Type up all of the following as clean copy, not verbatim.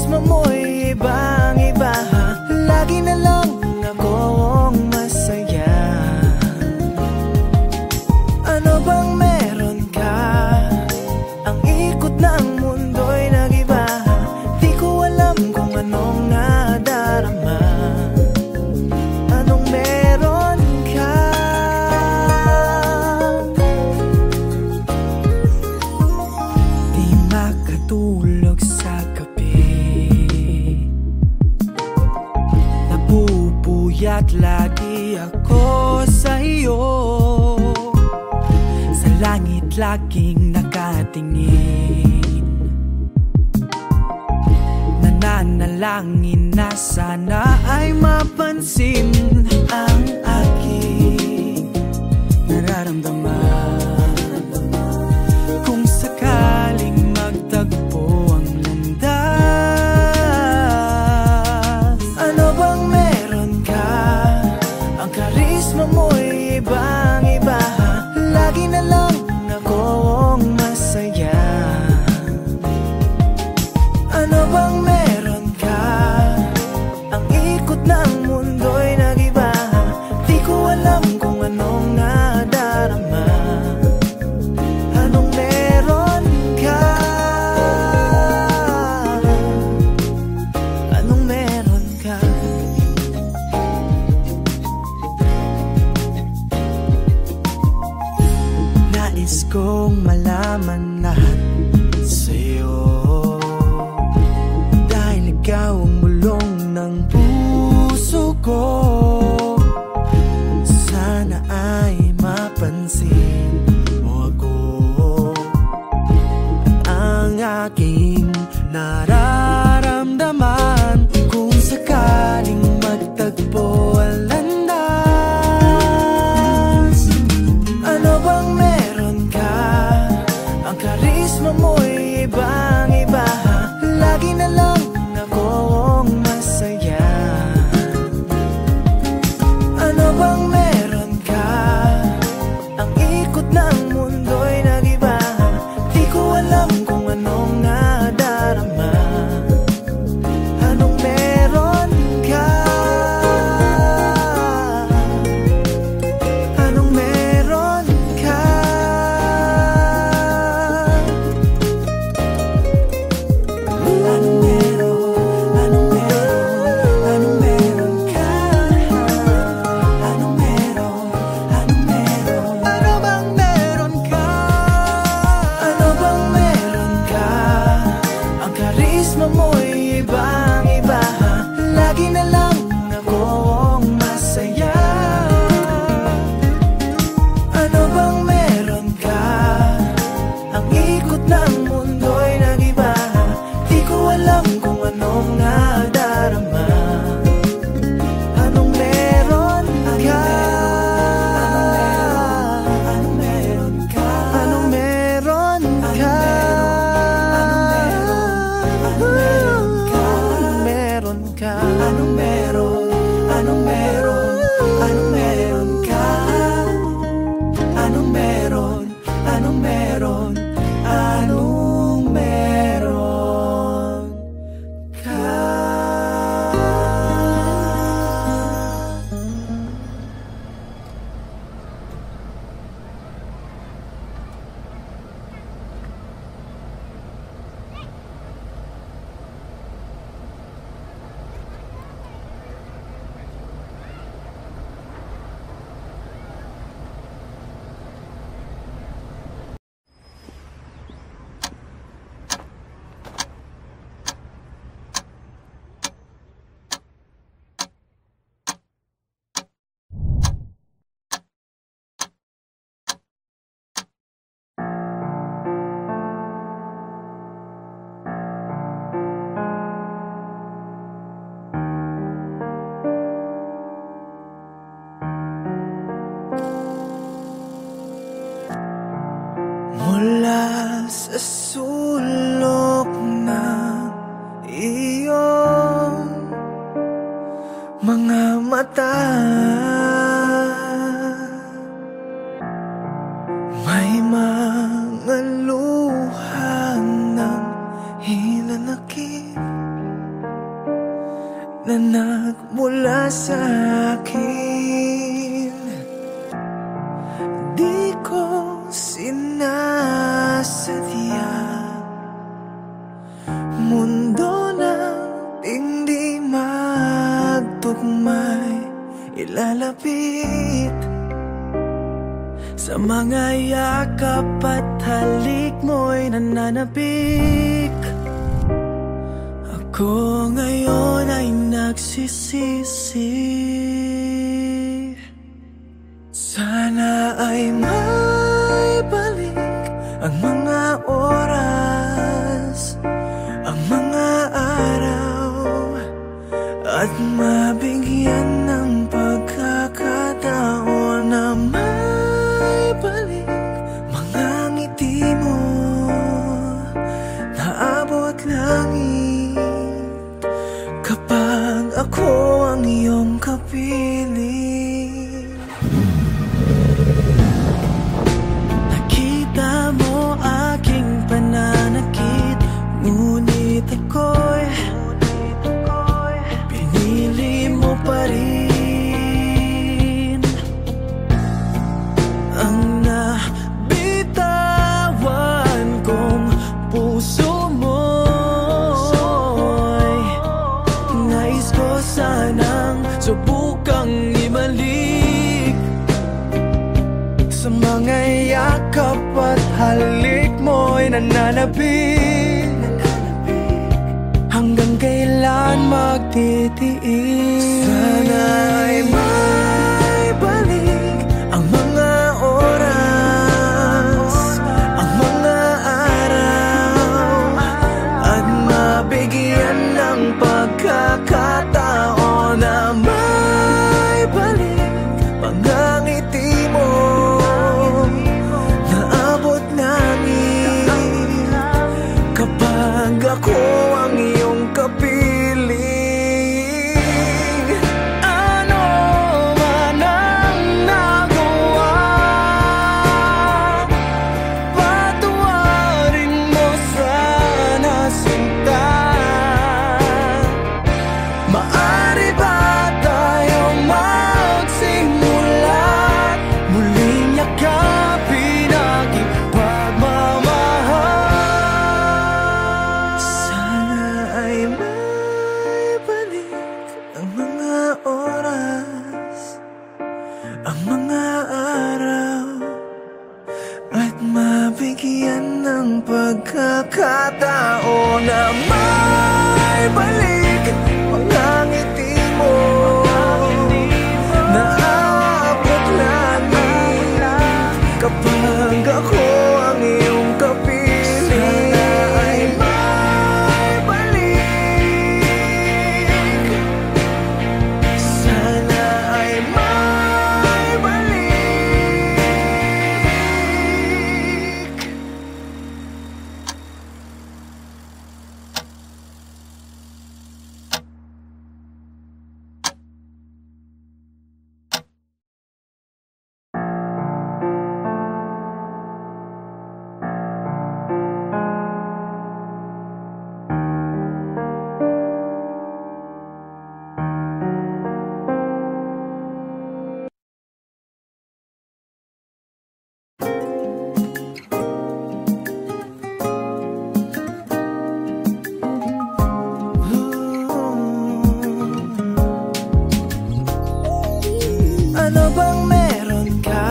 karisma mo'y ibang-iba. Lagi na lang akong masaya. Ano bang meron ka? Ang ikot ng mundo'y nag-iba. Di ko alam kung anong nadarama. Anong meron ka? Di makatulog sa gabi. Napupuyat lagi ako sa iyo. Sa langit laging nakatingin. Nananalangin na sana ay mapansin ang aking nararamdaman. Kung sakaling magtagpo ang landas. Ano bang meron ka? Ang karisma mo'y ibang-iba. Lagi na lang akong masaya. Ano bang meron ka? Ang ikot ng mundo'y nag-iba. Di ko alam kung anong nadarama. Anong meron ka? Anong meron ka? Nais kong malaman lahat sa'yo, dahil ikaw ang bulong ng puso ko. Sana ay mapansin mo ako at ang aking nararamdaman. Kung sakaling magtagpo ang landas. Ano bang meron ka? Ang karisma mo'y ibang-iba. Lagi na lang akong masaya. Ano bang meron ka? Ang ikot ng mundo'y nag-iba. Di ko alam kung anong nadarama. Anong meron ka? Anong meron ka? Anong meron? Anong meron? Anong meron ka? Anong meron? Anong meron? Ano bang meron ka? Ano bang meron ka? Ang karisma mo'y ibang-iba. Lagi na lang akong masaya. Ano bang meron ka? Ang ikot ng mundo'y nag-iba. Di ko alam kung anong nadarama. Anong meron ka? Anong meron ka? Anong meron ka? Anong meron ka? Anong meron? Anong meron? Anong meron ka? Anong meron? Anong meron? Anong meron ka? Mula sa sulok ng iyong mga mata, may mga luha ng hinanakit na nagmula sa akin. Di ko sinasadya, mundo ng hindi magtugmay ilalapit. Sa mga yakap at halik mo'y nananapik. Ako ngayon ay nagsisisi. Sana ay may balik ang mga oras, ang mga araw, at mabigyan ng pagkakataon na may balik mga ngiti mo na abot langit. Kapag ako ang iyong kapiling, nakita mo aking pananakit, ngunit ako'y pinili mo pa rin. Ang nabitawan kong puso mo'y nais ko sanang subukang ibalik. Sa mga yakap at halik mo'y nananapik. Hanggang kailan magtitiis? Sana ay may balik ang mga oras, ang mga araw, at mabigyan ng pagkakataon na may balik mga ngiti mo na abot langit. Kapag ako ang iyong kapiling, ano man ang nagawa, patawarin mo sana sinta. Maaari ba tayong magsimula, muling yakapin aking pagmamahal? Sana ay may balik ang mga oras, ang mga araw, at mabigyan ng pagkakataon na may balik mga ngiti mo na abot langit. Kapag ako ang iyong kapiling, sana ay may balik. Sana ay may balik. Ano bang meron ka?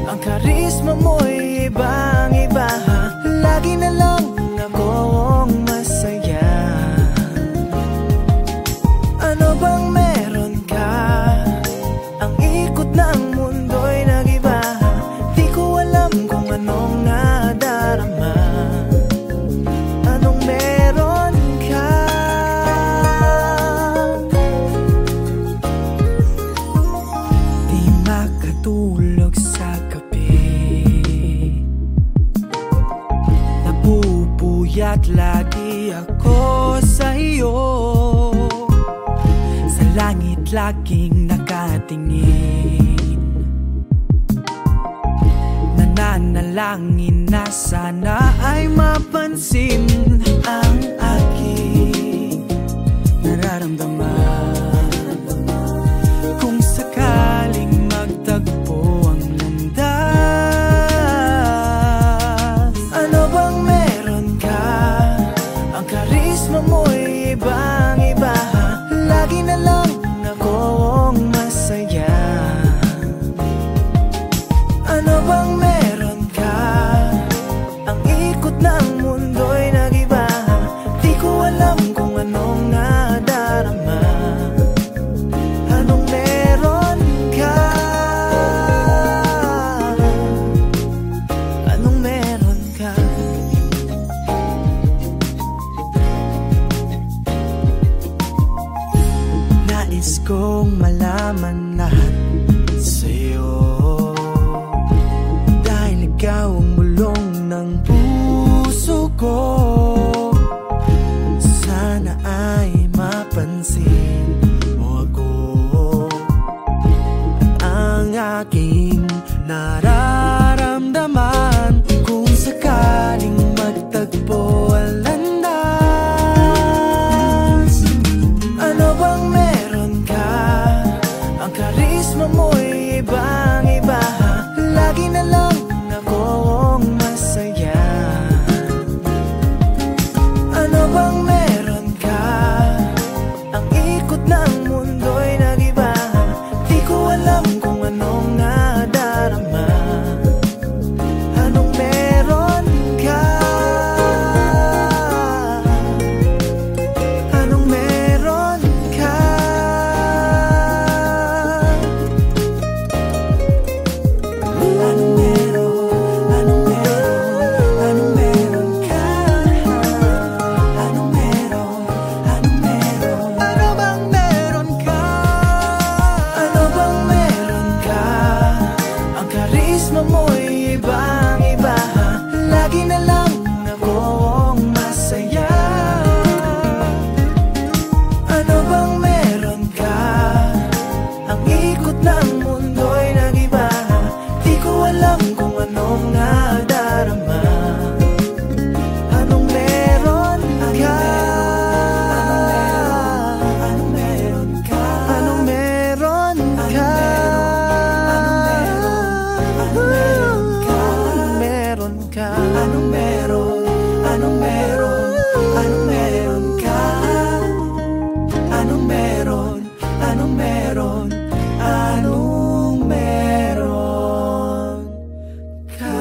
Ang karisma mo'y ibang-iba. Lagi na lang akong masaya. Ano bang meron ka? Ang ikot ng mundo'y nag-iba. Di ko alam kung anong nadarama. Anong meron ka? Di makatulog sa gabi, napupuyat lagi ako sa iyo. Sa langit laging nakatingin, nananalangin na sana ay mapansin ang aking nararamdaman. mo'y ibang-iba. Lagi na lang akong masaya. Ano bang meron ka? Ang ikot ng mundo'y nag-iba. Di ko alam kung anong nadarama. Anong meron ka? Anong meron ka? Nais kong malaman lahat sa'yo, dahil ikaw ang bulong ng puso ko. Sana ay mapansin mo ako at ang aking nararamdaman. Kung sakaling magtagpo ang landas, ano bang meron ka? Ang karisma mo'y ibang-iba. Lagi na lang akong masaya. Ano bang meron ka? Ang ikot ng mundo'y nag-iba. Di ko alam kung anong nadarama. Anong meron ka? Anong meron ka? Anong meron? Anong meron? Anong meron ka? Anong meron? Anong meron? Ano bang meron ka? Ano bang meron ka? Ang karisma mo'y ibang-iba. Lagi na lang akong masaya. Ano bang meron ka? Ang ikot ng mundo'y nag-iba. Di ko alam kung anong nadarama. Anong meron ka? Anong meron ka? Anong meron ka? Anong meron ka? Anong meron? Anong meron? Anong meron ka? Anong meron? Anong meron? Anong meron ka?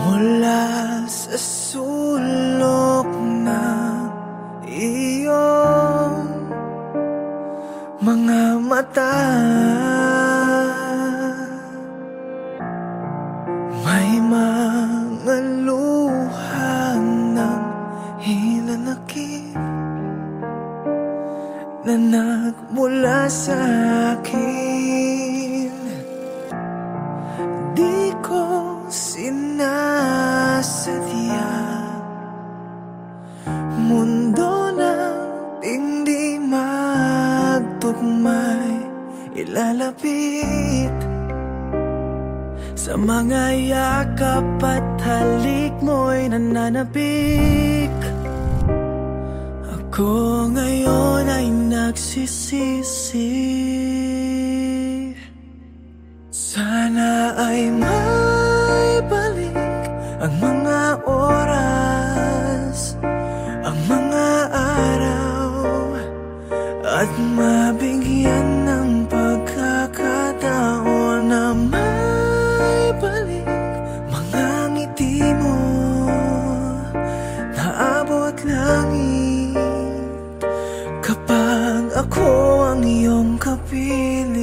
Mula sa sulok ng iyong mga mata, may mga luha ng hinanakit na nagmula sa akin. Di ko sinasadya, mundo ng hindi magtugmay ilalapit. Sa mga yakap at halik mo'y nananapik. Ako ngayon ay nagsisisi. Sana ay may balik ang mga oras, ang mga araw, at mabigyan ng pagkakataon na may balik mga ngiti mo na abot langit. Kapag ako ang iyong kapiling,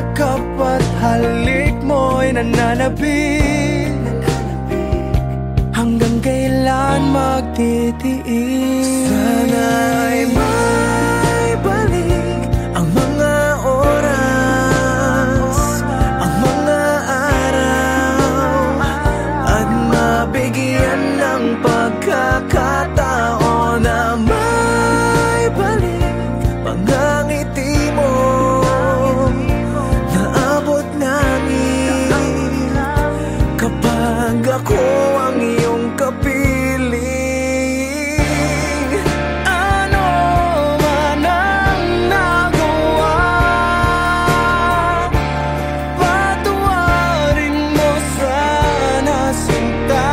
yakap at halik mo'y nananabik. Hanggang kailan magtitiis? Sana ay may balik ang mga oras, ang mga araw, at mabigyan ng pagkakataon na may balik pangangiti mo na abot langit kapag ako ang iyong kapiling. Ano man ang nagawa, patawarin mo sana sinta.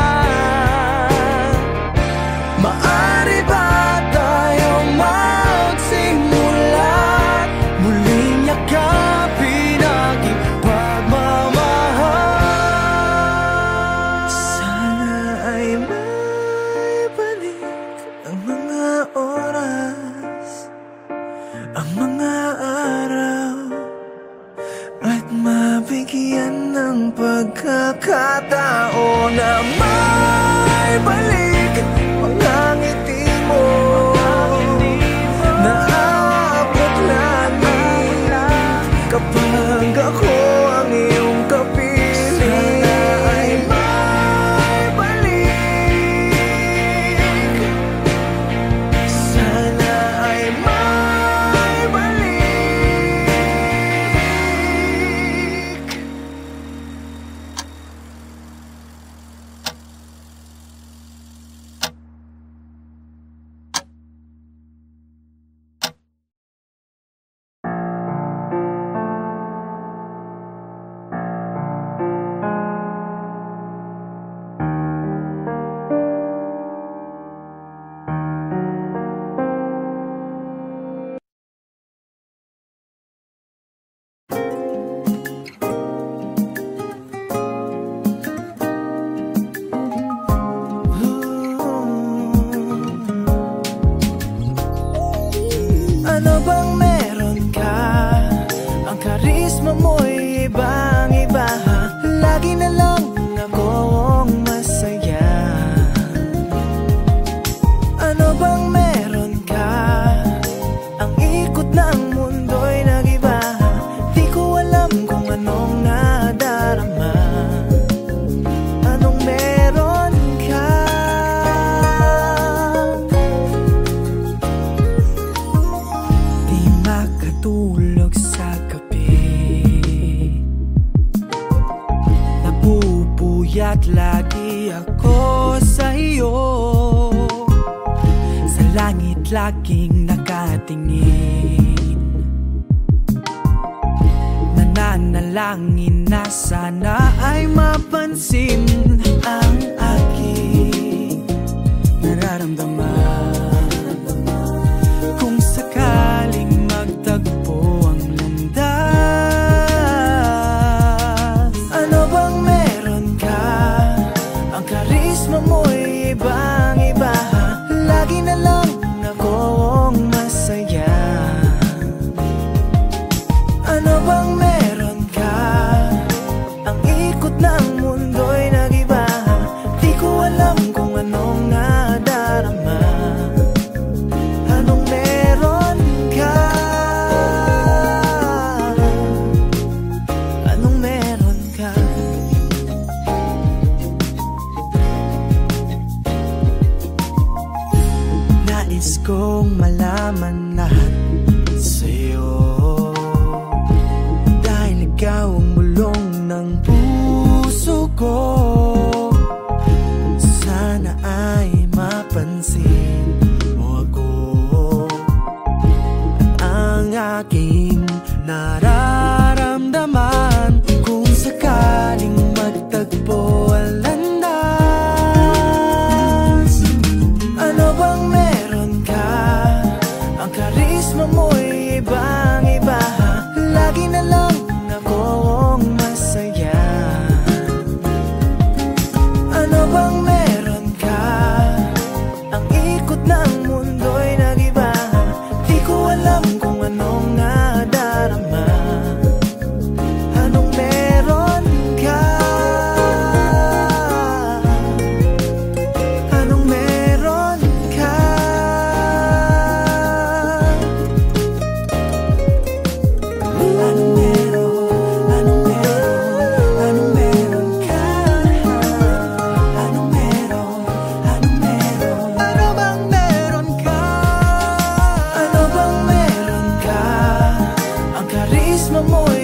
Maaari ba tayo magsimula, muling yakapin ang ipagmamahal? Sana ay may balik ang mga oras, ang mga araw, at mabigyan ng pagkakataon na may balik mga ngiti mo na abot langit kapag ako ang iyong kapiling. Sana ay may balik, sana ay may balik. Ano bang meron ka? Ang karisma mo'y ibang-iba. Lagi na lang akong masaya. Ano bang meron ka? Ang ikot ng mundo'y nag-iba. Di ko alam kung anong nadarama. Anong meron ka? Di makatulog sa gabi, napupuyat lagi ako sa iyo. Sa langit laging nakatingin, nananalangin na sana ay mapansin ang aking nararamdaman. Kung sakaling magtagpo ang landas, ano bang meron ka? Ang karisma mo'y ibang-iba. Lagi na lang akong masaya. Ano bang meron ka? Ang ikot ng mundo'y nag-iba. Di ko alam kung anong nadarama. Anong meron ka? Anong meron ka? Nais kong malaman lahat sa'yo, dahil ikaw ang bulong ng puso ko. Sana ay mapansin mo ako at ang aking nararamdaman. Kung sakaling magtagpo ang landas, ano bang meron ka? Ang karisma mo'y ibang-iba. Lagi na lang akong masaya. Ano bang meron ka? Ang ikot ng mundo'y nag-iba. Di ko alam kung anong nadarama. mismo mo'y